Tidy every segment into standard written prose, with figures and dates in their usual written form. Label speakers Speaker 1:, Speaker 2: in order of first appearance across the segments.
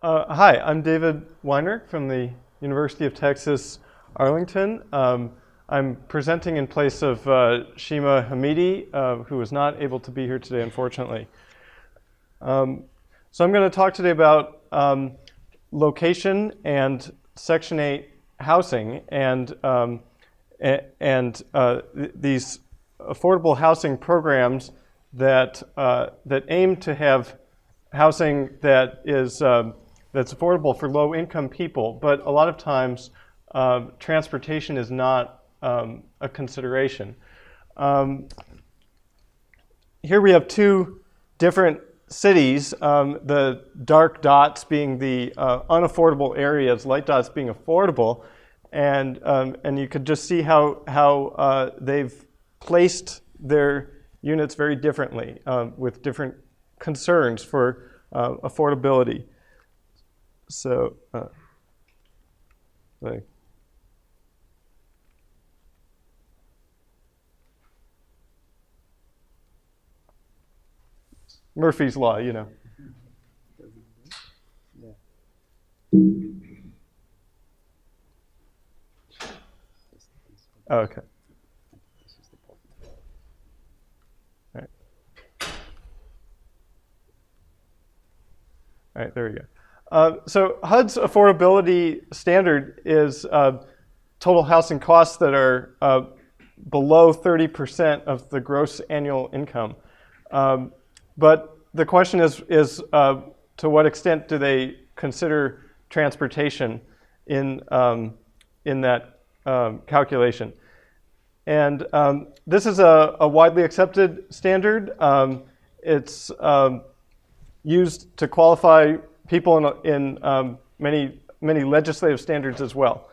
Speaker 1: Hi, I'm David Weiner from the University of Texas, Arlington. I'm presenting in place of Shima Hamidi, who was not able to be here today, unfortunately. So I'm going to talk today about location and Section 8 housing and these affordable housing programs that aim to have housing that is that's affordable for low-income people, but a lot of times transportation is not a consideration. Here we have two different cities, the dark dots being the unaffordable areas, light dots being affordable, and you could just see how they've placed their units very differently with different concerns for affordability. So, Murphy's Law, you know. Oh, okay. All right. All right, there we go. So HUD's affordability standard is total housing costs that are below 30% of the gross annual income. But the question is to what extent do they consider transportation in that calculation? And this is a widely accepted standard. It's used to qualify people in many legislative standards as well.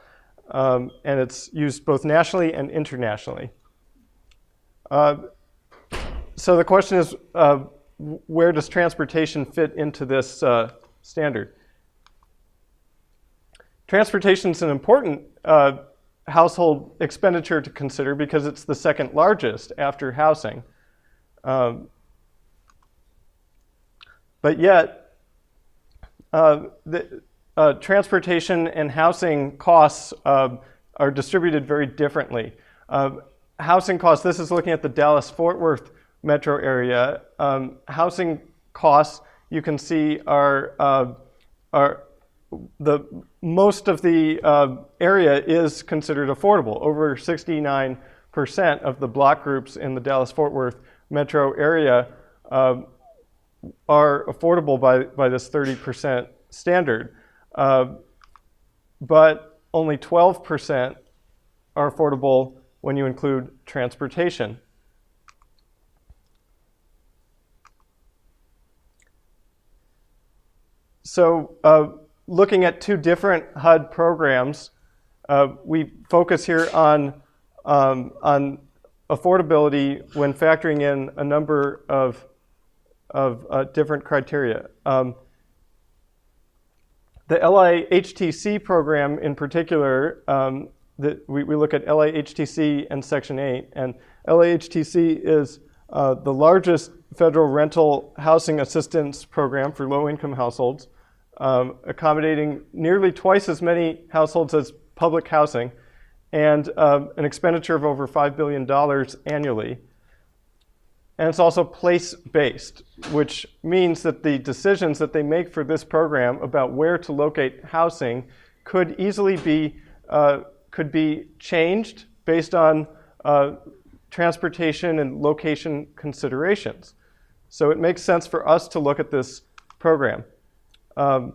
Speaker 1: And it's used both nationally and internationally. So the question is, where does transportation fit into this standard? Transportation is an important household expenditure to consider because it's the second largest after housing. But yet, transportation and housing costs are distributed very differently. Housing costs, this is looking at the Dallas-Fort Worth metro area. Housing costs, you can see, are most of the area is considered affordable. Over 69% of the block groups in the Dallas-Fort Worth metro area are affordable by this 30% standard. But only 12% are affordable when you include transportation. So looking at two different HUD programs, we focus here on affordability when factoring in a number of different criteria. The LIHTC program in particular, we look at LIHTC and Section 8, and LIHTC is the largest federal rental housing assistance program for low-income households, accommodating nearly twice as many households as public housing, and an expenditure of over $5 billion annually. And it's also place-based, which means that the decisions that they make for this program about where to locate housing could easily be changed based on transportation and location considerations. So it makes sense for us to look at this program. And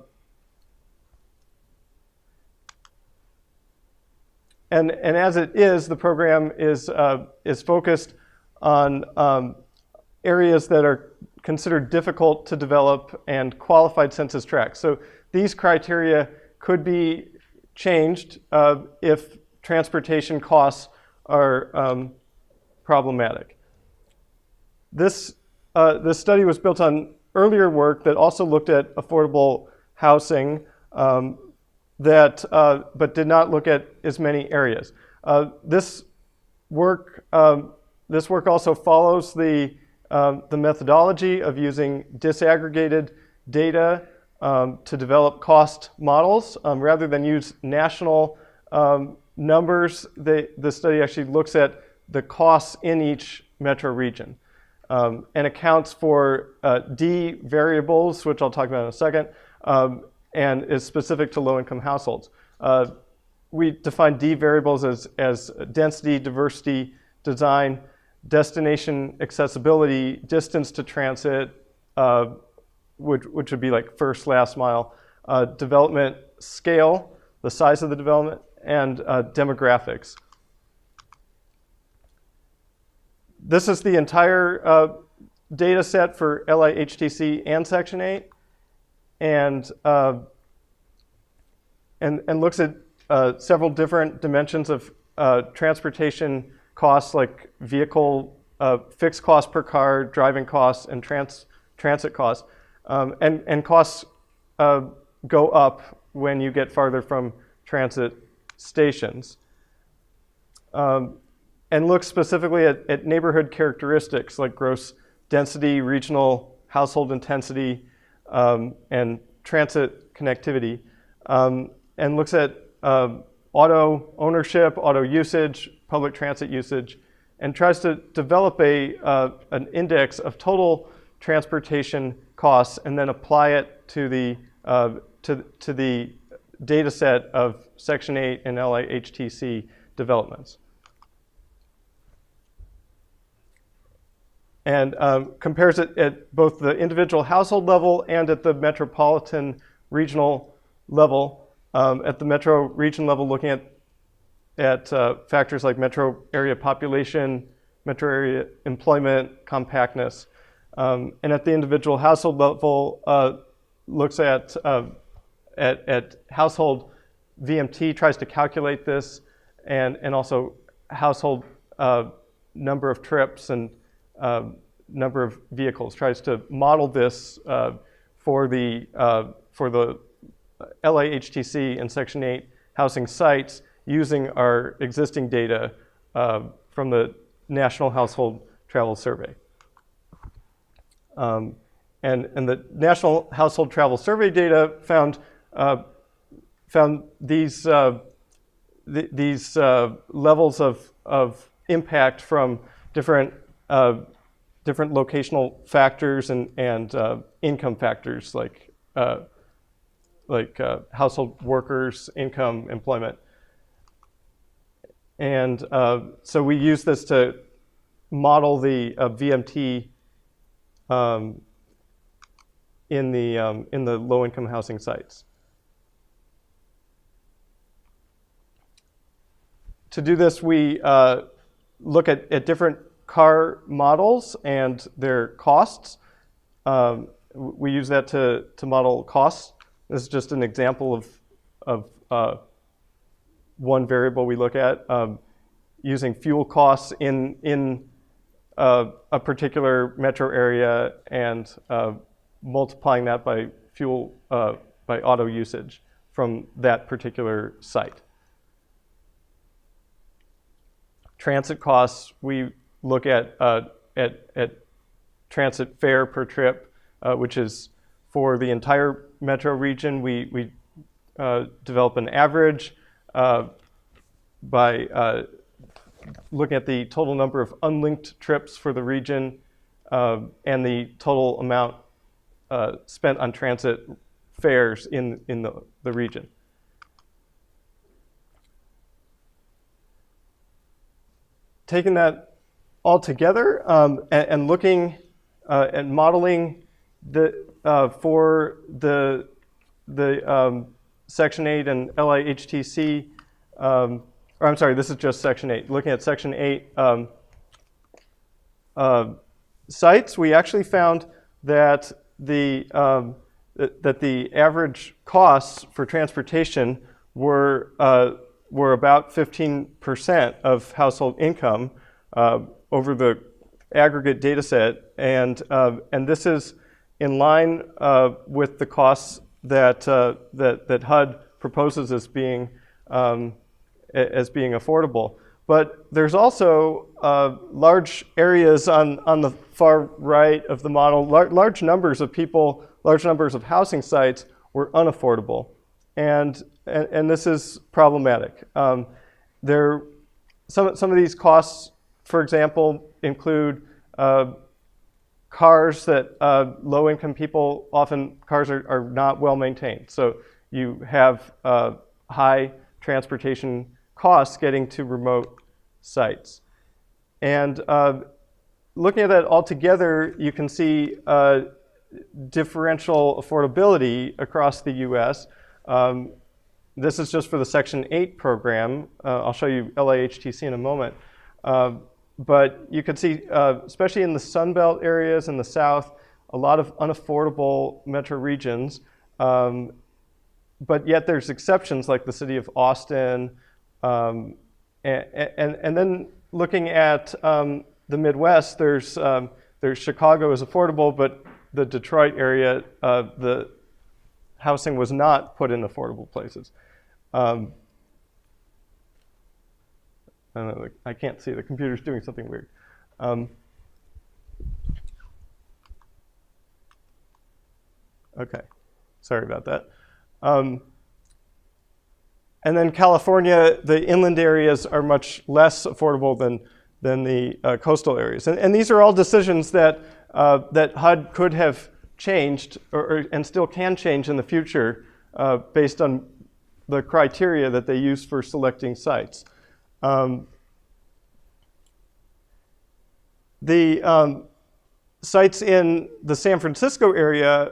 Speaker 1: as it is, the program is focused on areas that are considered difficult to develop and qualified census tracts. So these criteria could be changed if transportation costs are problematic. This study was built on earlier work that also looked at affordable housing but did not look at as many areas. This work also follows the methodology of using disaggregated data to develop cost models. Rather than use national numbers, the study actually looks at the costs in each metro region and accounts for D variables, which I'll talk about in a second, and is specific to low-income households. We define D variables as density, diversity, design, destination accessibility, distance to transit, which would be like first, last mile, development scale, the size of the development, and demographics. This is the entire data set for LIHTC and Section 8, and looks at several different dimensions of transportation costs, like vehicle fixed cost per car, driving costs, and transit costs. And costs go up when you get farther from transit stations. And look specifically at neighborhood characteristics like gross density, regional household intensity, and transit connectivity. And looks at auto ownership, auto usage, public transit usage, and tries to develop an index of total transportation costs and then apply it to the data set of Section 8 and LIHTC developments. And compares it at both the individual household level and at the metropolitan regional level. At the metro region level, looking at factors like metro area population, metro area employment, compactness. And at the individual household level, looks at household VMT, tries to calculate this, and also household number of trips and number of vehicles, tries to model this for the LIHTC and Section 8 housing sites using our existing data from the National Household Travel Survey. And the National Household Travel Survey data found these levels of impact from different locational factors and income factors like household workers, income, employment. And so we use this to model the VMT in the low-income housing sites. To do this, we look at different car models and their costs. We use that to model costs. This is just an example of one variable we look at, using fuel costs in a particular metro area and multiplying that by by auto usage from that particular site. Transit costs, we look at transit fare per trip, which is for the entire metro region. We develop an average by looking at the total number of unlinked trips for the region and the total amount spent on transit fares in the region. Taking that all together and looking and modeling for the Section 8 and LIHTC, or I'm sorry, this is just Section 8. Looking at Section 8 sites, we actually found that the average costs for transportation were about 15% of household income over the aggregate data set, and this is in line with the costs that HUD proposes as being affordable. But there's also large areas on the far right of the model, large numbers of people large numbers of housing sites were unaffordable. And this is problematic. Some of these costs, for example, include cars that low-income people, often cars are not well maintained. So you have high transportation costs getting to remote sites. And looking at that all together, you can see differential affordability across the US. This is just for the Section 8 program. I'll show you LIHTC in a moment. But you can see, especially in the Sun Belt areas in the South, a lot of unaffordable metro regions. But yet there's exceptions like the city of Austin. And then looking at the Midwest, there's Chicago is affordable, but the Detroit area, the housing was not put in affordable places. I don't know, I can't see. The computer's doing something weird. Okay, sorry about that. And then California, the inland areas are much less affordable than the coastal areas. And these are all decisions that HUD could have changed and still can change in the future based on the criteria that they use for selecting sites. The sites in the San Francisco area,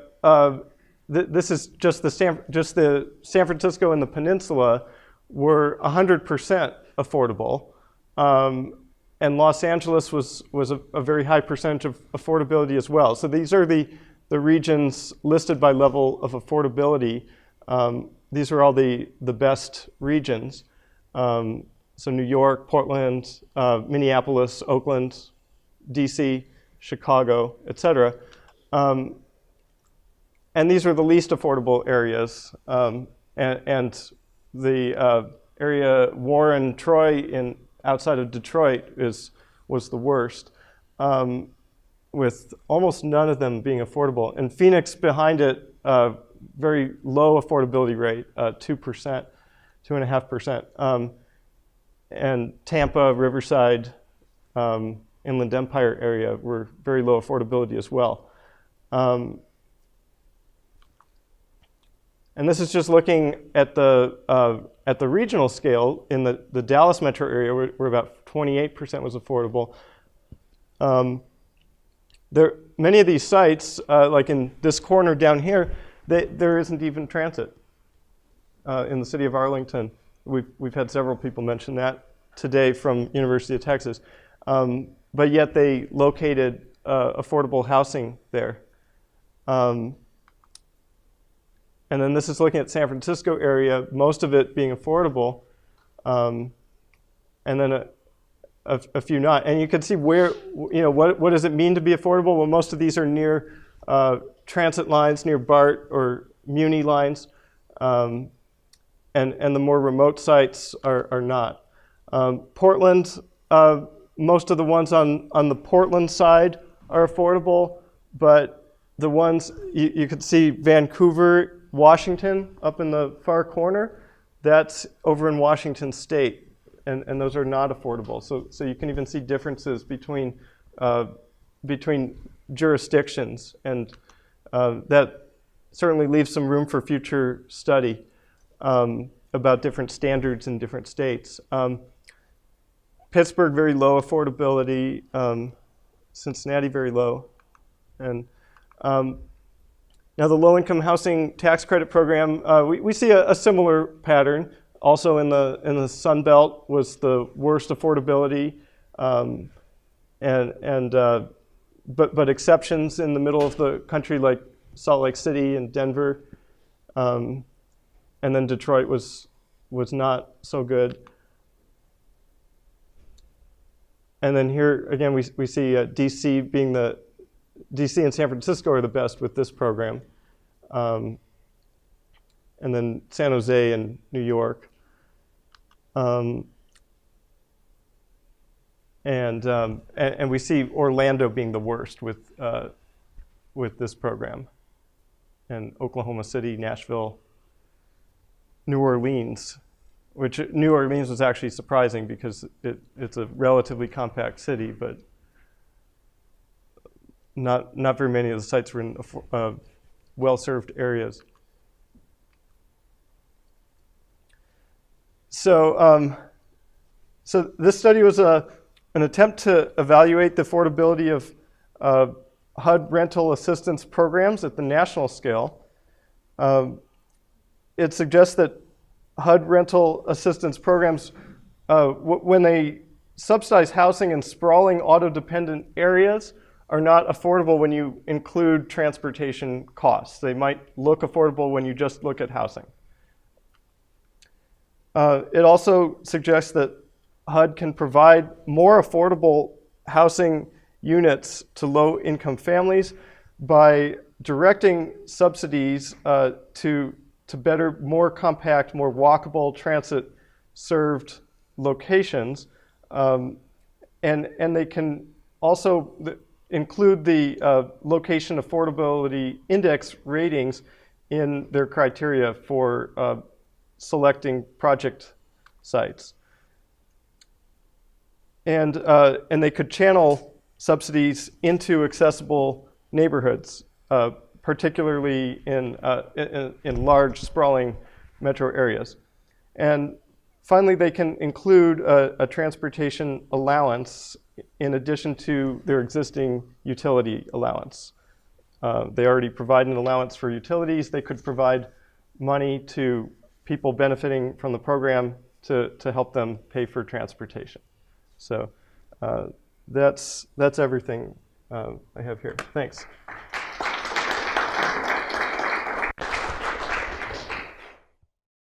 Speaker 1: this is just the San Francisco and the peninsula were 100% affordable. And Los Angeles was a very high percentage of affordability as well. So these are the regions listed by level of affordability. These are all the best regions. So New York, Portland, Minneapolis, Oakland, DC, Chicago, et cetera. And these are the least affordable areas. And the area Warren, Troy, outside of Detroit was the worst, with almost none of them being affordable. And Phoenix behind it, very low affordability rate, 2%, 2.5%. And Tampa, Riverside, Inland Empire area were very low affordability as well. And this is just looking at the regional scale. In the Dallas metro area, where about 28% was affordable. Many of these sites, like in this corner down here, there isn't even transit. In the city of Arlington, we've had several people mention that today from University of Texas. But yet they located affordable housing there. And then this is looking at San Francisco area, most of it being affordable, and then a few not. And you can see where, what does it mean to be affordable? Well, most of these are near transit lines, near BART or Muni lines, and the more remote sites are not. Portland, most of the ones on the Portland side are affordable, but the ones, you could see Vancouver, Washington up in the far corner, that's over in Washington State, and those are not affordable. So you can even see differences between jurisdictions, and that certainly leaves some room for future study about different standards in different states. Pittsburgh, very low affordability. Cincinnati, very low. And now the low-income housing tax credit program, we see a similar pattern. Also in the Sun Belt was the worst affordability, but exceptions in the middle of the country like Salt Lake City and Denver, and then Detroit was not so good. And then here again we see DC being DC and San Francisco are the best with this program. And then San Jose and New York. And we see Orlando being the worst with this program. and Oklahoma City, Nashville, New Orleans, which New Orleans was actually surprising because it's a relatively compact city, but not very many of the sites were in well-served areas. So, so this study was an attempt to evaluate the affordability of HUD rental assistance programs at the national scale. It suggests that HUD rental assistance programs, when they subsidize housing in sprawling auto-dependent areas, are not affordable when you include transportation costs. They might look affordable when you just look at housing. It also suggests that HUD can provide more affordable housing units to low-income families by directing subsidies to better, more compact, more walkable, transit-served locations. And they can also include the location affordability index ratings in their criteria for selecting project sites. And they could channel subsidies into accessible neighborhoods, particularly in large, sprawling metro areas. And finally, they can include a transportation allowance in addition to their existing utility allowance. They already provide an allowance for utilities. They could provide money to people benefiting from the program to help them pay for transportation. So that's everything I have here. Thanks.